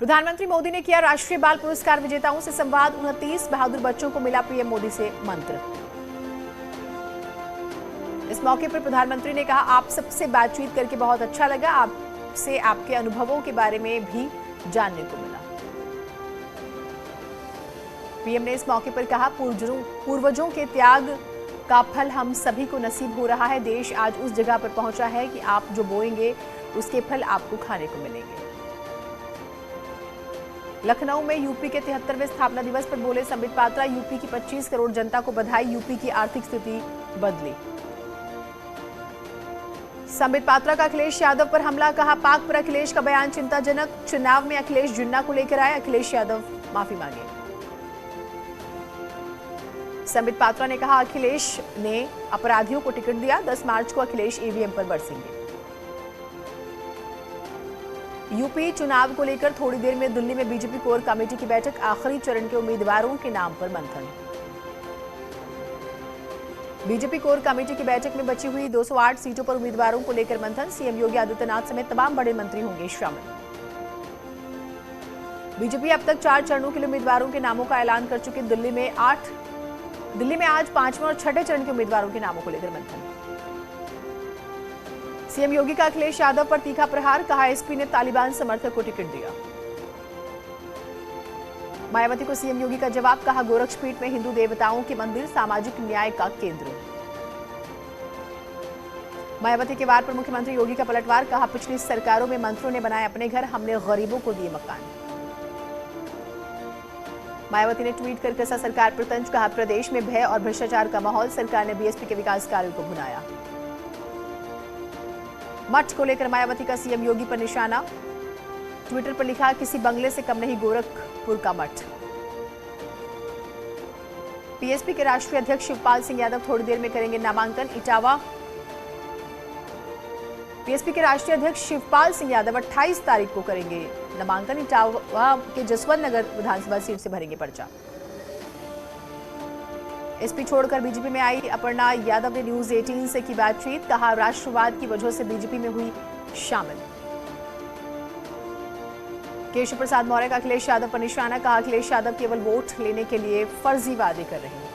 प्रधानमंत्री मोदी ने किया राष्ट्रीय बाल पुरस्कार विजेताओं से संवाद। 29 बहादुर बच्चों को मिला पीएम मोदी से मंत्र। इस मौके पर प्रधानमंत्री ने कहा, आप सबसे बातचीत करके बहुत अच्छा लगा। आपसे आपके अनुभवों के बारे में भी जानने को मिला। पीएम ने इस मौके पर कहा, पूर्वजों के त्याग का फल हम सभी को नसीब हो रहा है। देश आज उस जगह पर पहुंचा है कि आप जो बोएंगे उसके फल आपको खाने को मिलेंगे। लखनऊ में यूपी के 73वें स्थापना दिवस पर बोले संबित पात्रा, यूपी की 25 करोड़ जनता को बधाई। यूपी की आर्थिक स्थिति बदली। संबित पात्रा का अखिलेश यादव पर हमला, कहा पाक पर अखिलेश का बयान चिंताजनक। चुनाव में अखिलेश जिन्ना को लेकर आए, अखिलेश यादव माफी मांगे। संबित पात्रा ने कहा, अखिलेश ने अपराधियों को टिकट दिया। 10 मार्च को अखिलेश ईवीएम पर बरसेंगे। यूपी चुनाव को लेकर थोड़ी देर में दिल्ली में बीजेपी कोर कमेटी की बैठक। आखिरी चरण के उम्मीदवारों के नाम पर मंथन। बीजेपी कोर कमेटी की बैठक में बची हुई 208 सीटों पर उम्मीदवारों को लेकर मंथन। सीएम योगी आदित्यनाथ समेत तमाम बड़े मंत्री होंगे शामिल। बीजेपी अब तक 4 चरणों के लिए उम्मीदवारों के नामों का ऐलान कर चुकी। दिल्ली में आज 5वें और 6ठे चरण के उम्मीदवारों के नामों को लेकर मंथन। सीएम योगी का अखिलेश यादव पर तीखा प्रहार, कहा एसपी ने तालिबान समर्थक को टिकट दिया। मायावती को सीएम योगी का जवाब, कहा गोरक्षपीठ में हिंदू देवताओं के मंदिर सामाजिक न्याय का केंद्र। मायावती के वार पर मुख्यमंत्री योगी का पलटवार, कहा पिछली सरकारों में मंत्रियों ने बनाए अपने घर, हमने गरीबों को दिए मकान। मायावती ने ट्वीट कर कसा सरकार पर तंज, कहा प्रदेश में भय और भ्रष्टाचार का माहौल, सरकार ने बीएसपी के विकास कार्यों को भुनाया। मठ को लेकर मायावती का सीएम योगी पर निशाना, ट्विटर पर लिखा किसी बंगले से कम नहीं गोरखपुर का मठ। पीएसपी के राष्ट्रीय अध्यक्ष शिवपाल सिंह यादव थोड़ी देर में करेंगे नामांकन। पीएसपी के राष्ट्रीय अध्यक्ष शिवपाल सिंह यादव 28 तारीख को करेंगे नामांकन। इटावा के जसवंत नगर विधानसभा सीट से भरेंगे पर्चा। एसपी छोड़कर बीजेपी में आई अपर्णा यादव ने न्यूज 18 से की बातचीत, कहा राष्ट्रवाद की वजह से बीजेपी में हुई शामिल। केशव प्रसाद मौर्य का अखिलेश यादव पर निशाना, कहा अखिलेश यादव केवल वोट लेने के लिए फर्जी वादे कर रहे हैं।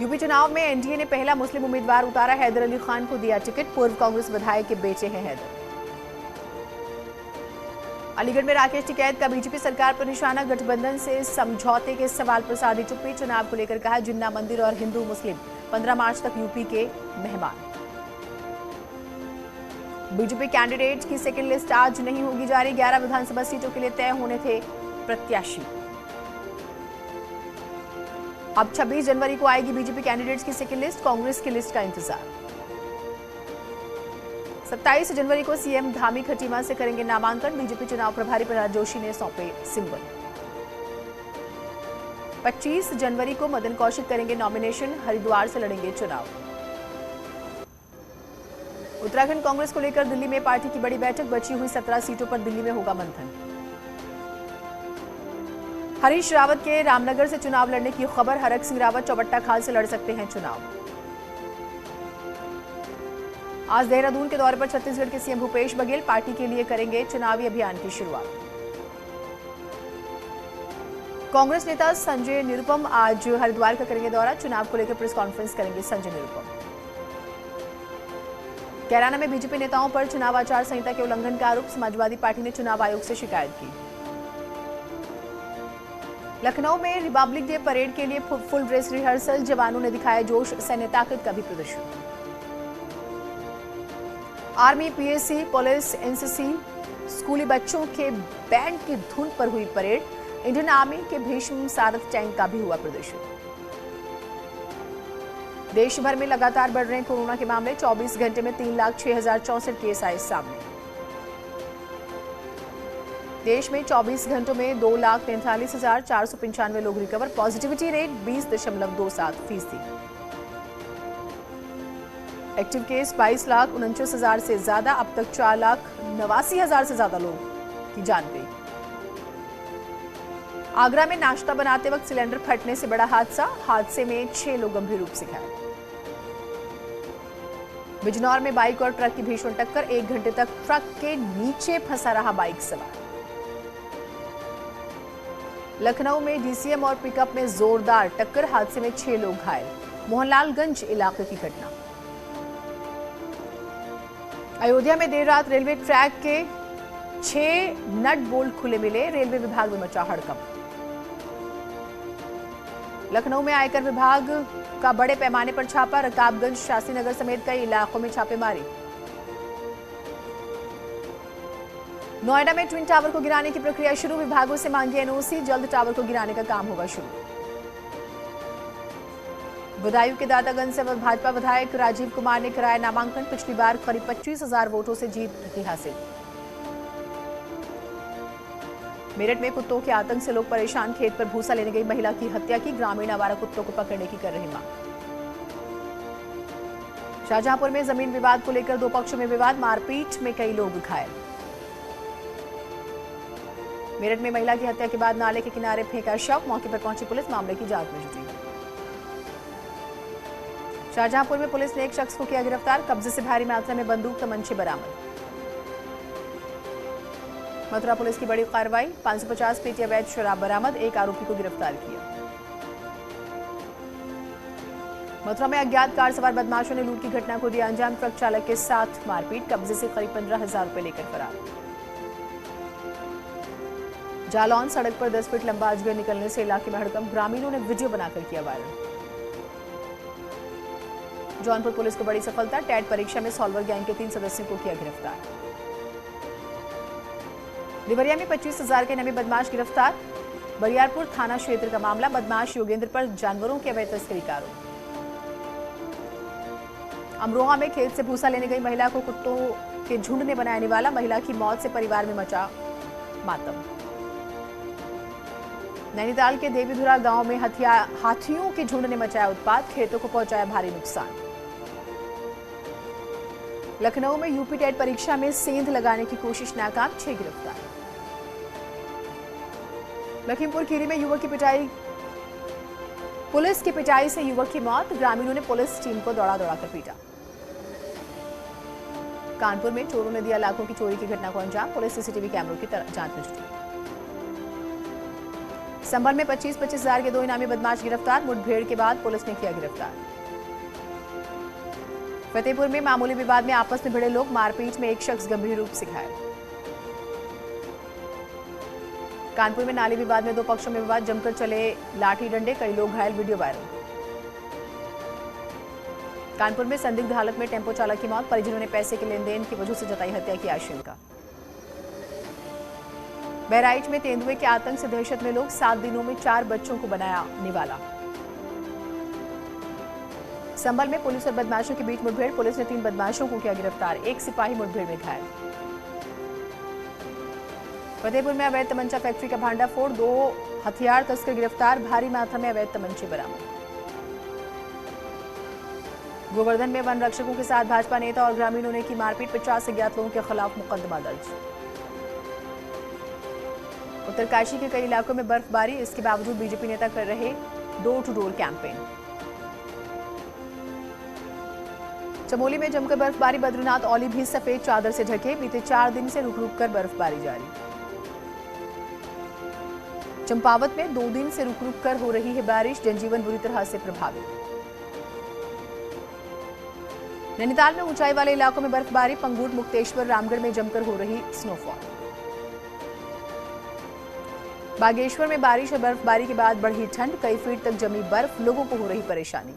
यूपी चुनाव में एनडीए ने पहला मुस्लिम उम्मीदवार उतारा, हैदर अली खान को दिया टिकट। पूर्व कांग्रेस विधायक के बेटे हैं हैदर। अलीगढ़ में राकेश टिकैत का बीजेपी सरकार पर निशाना, गठबंधन से समझौते के सवाल पर साधी चुप्पी। चुनाव को लेकर कहा जिन्ना मंदिर और हिंदू मुस्लिम 15 मार्च तक यूपी के मेहमान। बीजेपी कैंडिडेट की सेकेंड लिस्ट आज नहीं होगी जारी। 11 विधानसभा सीटों के लिए तय होने थे प्रत्याशी। अब 26 जनवरी को आएगी बीजेपी कैंडिडेट्स की सेकेंड लिस्ट, कांग्रेस की लिस्ट का इंतजार। 27 जनवरी को सीएम धामी खटीमा से करेंगे नामांकन। बीजेपी चुनाव प्रभारी प्रहलाद जोशी ने सौंपे सिंबल। 25 जनवरी को मदन कौशिक करेंगे नॉमिनेशन, हरिद्वार से लड़ेंगे चुनाव। उत्तराखंड कांग्रेस को लेकर दिल्ली में पार्टी की बड़ी बैठक, बची हुई 17 सीटों पर दिल्ली में होगा मंथन। हरीश रावत के रामनगर से चुनाव लड़ने की खबर, हरक सिंह रावत चौबट्टा खाल से लड़ सकते हैं चुनाव। आज देहरादून के दौरे पर छत्तीसगढ़ के सीएम भूपेश बघेल पार्टी के लिए करेंगे चुनावी अभियान की शुरुआत। कांग्रेस नेता संजय निरुपम आज हरिद्वार का करेंगे दौरा, चुनाव को लेकर प्रेस कॉन्फ्रेंस करेंगे संजय निरुपम। कैराना में बीजेपी नेताओं पर चुनाव आचार संहिता के उल्लंघन का आरोप, समाजवादी पार्टी ने चुनाव आयोग से शिकायत की। लखनऊ में रिपब्लिक डे परेड के लिए फुल ड्रेस रिहर्सल, जवानों ने दिखाया जोश, सैन्य ताकत का भी प्रदर्शन। आर्मी, पीएसी, पुलिस, एनसीसी, स्कूली बच्चों के बैंड की धुन पर हुई परेड। इंडियन आर्मी के भीष्म सारथ टैंक का भी हुआ प्रदर्शन। देश भर में लगातार बढ़ रहे कोरोना के मामले, 24 घंटे में 3,06,064 केस आए सामने। देश में 24 घंटों में 2,43,495 लोग recover, positivity rate 20.27%। Active case 22,49,000 से ज्यादा, अब तक 4,89,000 से ज्यादा लोग की जान गई। आगरा में नाश्ता बनाते वक्त सिलेंडर फटने से बड़ा हादसा में 6 लोग गंभीर रूप से घायल। बिजनौर में बाइक और ट्रक की भीषण टक्कर, 1 घंटे तक ट्रक के नीचे फंसा रहा बाइक सवार। लखनऊ में डीसीएम और पिकअप में जोरदार टक्कर, हादसे में 6 लोग घायल, मोहनलालगंज इलाके की घटना। अयोध्या में देर रात रेलवे ट्रैक के 6 नट बोल्ट खुले मिले, रेलवे विभाग में मचा हड़कंप। लखनऊ में आयकर विभाग का बड़े पैमाने पर छापा, रकाबगंज, शास्त्री नगर समेत कई इलाकों में छापेमारी। नोएडा में ट्विन टावर को गिराने की प्रक्रिया शुरू, विभागों से मांगी एनओसी, जल्द टावर को गिराने का काम होगा शुरू। बदायूं के दातागंज से भाजपा विधायक राजीव कुमार ने कराया नामांकन, पिछली बार करीब 25,000 वोटों से जीत हासिल। मेरठ में कुत्तों के आतंक से लोग परेशान, खेत पर भूसा लेने गई महिला की हत्या की, ग्रामीण आवारा कुत्तों को पकड़ने की कर रही मांग। शाहजहांपुर में जमीन विवाद को लेकर 2 पक्षों में विवाद, मारपीट में कई लोग घायल। मेरठ में महिला की हत्या के बाद नाले के किनारे फेंका शव, मौके पर पहुंची पुलिस, मामले की जांच में जुटी। शाहजहांपुर में पुलिस ने एक शख्स को किया गिरफ्तार, कब्जे से भारी मात्रा में बंदूक तमंचे बरामद। मथुरा पुलिस की बड़ी कार्रवाई, 550 पेटी अवैध शराब बरामद, 1 आरोपी को गिरफ्तार किया। मथुरा में अज्ञात कार सवार बदमाशों ने लूट की घटना को दिया अंजाम, ट्रक चालक के साथ मारपीट, कब्जे से करीब 15,000 रुपए लेकर फरार। जालौन सड़क पर 10 फीट लंबा अजगर निकलने से इलाके में हड़कंप, ग्रामीणों ने वीडियो बनाकर किया वायरल। जौनपुर पुलिस को बड़ी सफलता, टेट परीक्षा में सॉल्वर गैंग के 3 सदस्यों को किया गिरफ्तार। देवरिया में 25,000 के नमी बदमाश गिरफ्तार, बरियारपुर थाना क्षेत्र का मामला, बदमाश योगेंद्र पर जानवरों की अवैध तस्करी का आरोप। अमरोहा में खेत से भूसा लेने गई महिला को कुत्तों के झुंड ने बनाया निवाला, महिला की मौत से परिवार में मचा मातम। नैनीताल के देवीधुरा गांव में हाथियों के झुंड ने मचाया उत्पात, खेतों को पहुंचाया भारी नुकसान। लखनऊ में यूपी टेट परीक्षा में सेंध लगाने की कोशिश नाकाम, 6 गिरफ्तार। लखीमपुर खीरी में युवक की पिटाई, पुलिस की पिटाई से युवक की मौत, ग्रामीणों ने पुलिस टीम को दौड़ा कर पीटा। कानपुर में चोरों ने दिया लाखों की चोरी की घटना को अंजाम, पुलिस सीसीटीवी कैमरों की जांच में जुटी। संभल में 25,000 के 2 इनामी बदमाश गिरफ्तार, मुठभेड़ के बाद पुलिस ने किया गिरफ्तार। फतेहपुर में मामूली विवाद में आपस में भिड़े लोग, मारपीट में एक शख्स गंभीर रूप से घायल। कानपुर में नाली विवाद में 2 पक्षों में विवाद, जमकर चले लाठी डंडे, कई लोग घायल, वीडियो वायरल। कानपुर में संदिग्ध हालत में टेम्पो चालक की मौत, परिजनों ने पैसे के लेन देन की वजह से जताई हत्या की आशंका। बहराइच में तेंदुए के आतंक से दहशत में लोग, 7 दिनों में 4 बच्चों को बनाया निवाला। संभल में पुलिस और बदमाशों के बीच मुठभेड़, पुलिस ने 3 बदमाशों को किया गिरफ्तार, 1 सिपाही मुठभेड़ में घायल। फतेहपुर में अवैध तमंचा फैक्ट्री का भांडाफोड़, 2 हथियार तस्कर गिरफ्तार, भारी मात्रा में अवैध तमंचे बरामद। गोवर्धन में वन रक्षकों के साथ भाजपा नेता और ग्रामीणों ने की मारपीट, 50 अज्ञात लोगों के खिलाफ मुकदमा दर्ज। उत्तरकाशी के कई इलाकों में बर्फबारी, इसके बावजूद बीजेपी नेता कर रहे door to door campaign. Chamoli में जमकर बर्फबारी, बद्रीनाथ औली भी सफेद चादर से ढके, बीते 4 दिन से रुक कर बर्फबारी जारी। चंपावत में 2 दिन से रुक कर हो रही है बारिश, जनजीवन बुरी तरह से प्रभावित। नैनीताल में ऊंचाई वाले इलाकों में बर्फबारी, पंगूट, मुक्तेश्वर, रामगढ़ में जमकर हो रही स्नोफॉल। बागेश्वर में बारिश और बर्फबारी के बाद बढ़ी ठंड, कई फीट तक जमी बर्फ, लोगों को हो रही परेशानी।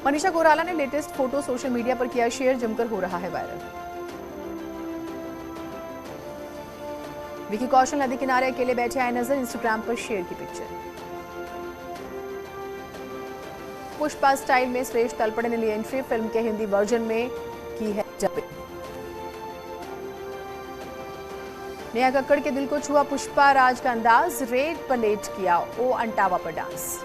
मनीषा कोइराला ने लेटेस्ट फोटो सोशल मीडिया पर किया शेयर, जमकर हो रहा है वायरल। विकी कौशल नदी किनारे अकेले बैठे आए नजर, इंस्टाग्राम पर शेयर की पिक्चर। पुष्पा स्टाइल में सुरेश तलपड़े ने ली एंट्री, फिल्म के हिंदी वर्जन में की है डबिंग। नेहा कक्कड़ के दिल को छुआ पुष्पा राज का अंदाज, रेड पर लेट किया ओ अंटावा पर डांस।